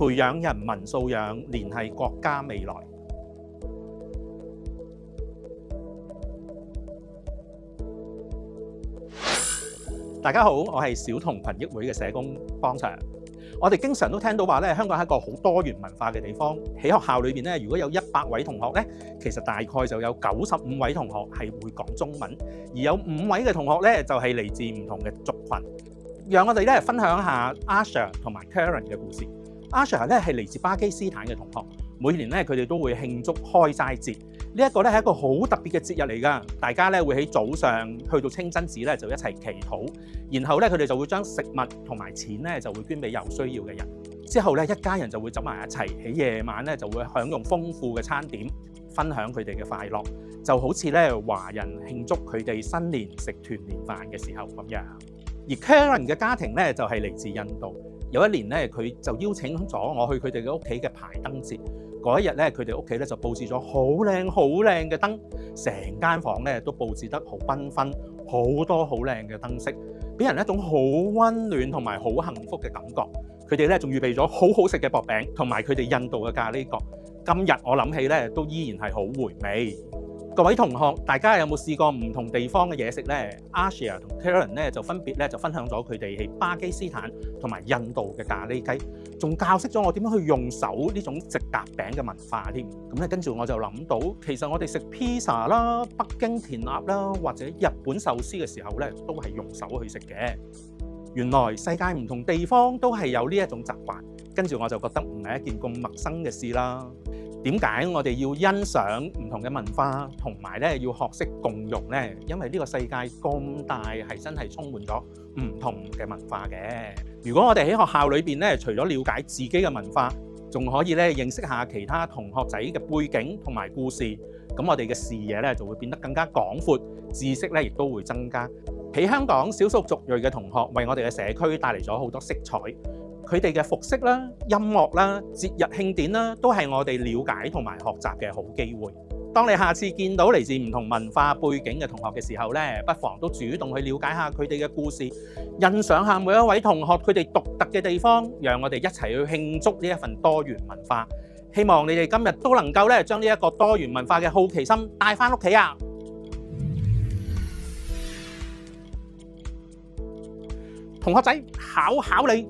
培養人民素養，聯繫國家未來。大家好，我係小童群益會嘅社工方 Sir。我哋經常都聽到話咧，香港係一個好多元文化嘅地方。喺學校裏邊咧，如果有100位同學咧，其實大概就有95位同學係會講中文，而有5位嘅同學咧就係嚟自唔同嘅族群。讓我哋咧分享下 Asher 同埋 Karen 嘅故事。Asher 咧係嚟自巴基斯坦嘅同學，每年咧佢哋都會慶祝開齋節。呢一個咧係一個好特別嘅節日嚟㗎，大家咧會喺早上去到清真寺咧就一齊祈禱，然後咧佢哋就會將食物同埋錢咧就會捐俾有需要嘅人。之後咧一家人就會走埋一齊，喺夜晚咧就會享用豐富嘅餐點，分享佢哋嘅快樂，就好似咧華人慶祝佢哋新年食團年飯嘅時候咁樣。而 Karen 嘅家庭咧就係嚟自印度，有一年咧佢就邀請咗我去佢哋嘅屋企嘅排燈節。嗰一日咧，佢哋屋企咧就佈置咗好靚嘅燈，成間房咧都佈置得好繽紛，好多好靚嘅燈飾，俾人一種好溫暖同埋好幸福嘅感覺。佢哋咧仲預備咗好好食嘅薄餅，同埋佢哋印度嘅咖喱角。今日我諗起咧，都依然係好回味。各位同學，大家有冇試過唔同地方嘅嘢食呢？ Asher 同 Karen 咧就分別咧就分享咗佢哋喺巴基斯坦同埋印度嘅咖喱雞，仲教識咗我點樣去用手呢種食夾餅嘅文化添。咁咧跟住我就諗到，其實我哋食披薩啦、北京填鴨啦，或者日本壽司嘅時候咧，都係用手去食嘅。原來世界唔同地方都係有呢一種習慣，跟住我就覺得唔係一件咁陌生嘅事啦。點解我哋要欣賞唔同嘅文化，同埋咧要學識共融呢？因為呢個世界咁大，係真係充滿咗唔同嘅文化嘅。如果我哋喺學校裏邊咧，除咗了解自己嘅文化，仲可以咧認識下其他同學仔嘅背景同埋故事，咁我哋嘅視野咧就會變得更加廣闊，知識咧亦都會增加。喺香港，少數族裔嘅同學為我哋嘅社區帶嚟咗好多色彩。佢哋嘅服飾啦、音樂啦、節日慶典啦，都係我哋了解同埋學習嘅好機會。當你下次見到嚟自唔同文化背景嘅同學嘅時候咧，不妨都主動去了解下佢哋嘅故事，欣賞下每一位同學佢哋獨特嘅地方，讓我哋一齊去慶祝呢一份多元文化。希望你哋今日都能夠咧將呢一個多元文化嘅好奇心帶返屋企啊！同學仔，考你。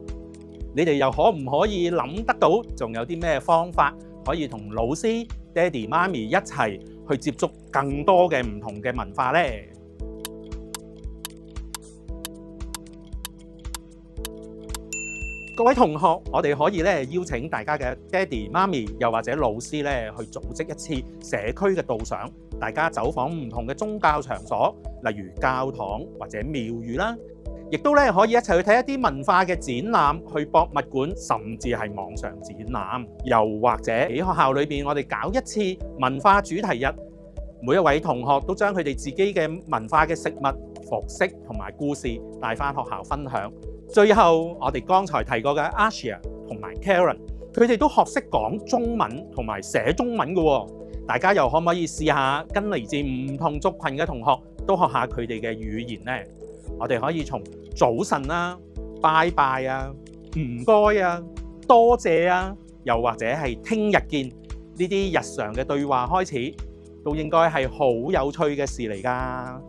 你哋又可唔可以諗得到，仲有啲咩方法可以同老師、爹哋、媽咪一齊去接觸更多嘅唔同嘅文化呢？各位同學，我哋可以咧邀請大家嘅爹哋、媽咪，又或者老師咧去組織一次社區嘅導賞，大家走訪唔同嘅宗教場所，例如教堂或者廟宇啦。亦都咧可以一齊去睇一啲文化嘅展覽，去博物館，甚至係網上展覽。又或者喺學校裏邊，我哋搞一次文化主題日，每一位同學都將佢哋自己嘅文化嘅食物、服飾同埋故事帶返學校分享。最後，我哋剛才提過嘅 Asher 同埋 Karen， 佢哋都學識講中文同埋寫中文嘅喎。大家又可唔可以試下跟嚟自唔同族群嘅同學都學下佢哋嘅語言呢？我哋可以從早晨啦、拜拜啊、唔該啊、多謝啊，又或者係聽日見呢啲日常嘅對話開始，都應該係好有趣嘅事嚟㗎。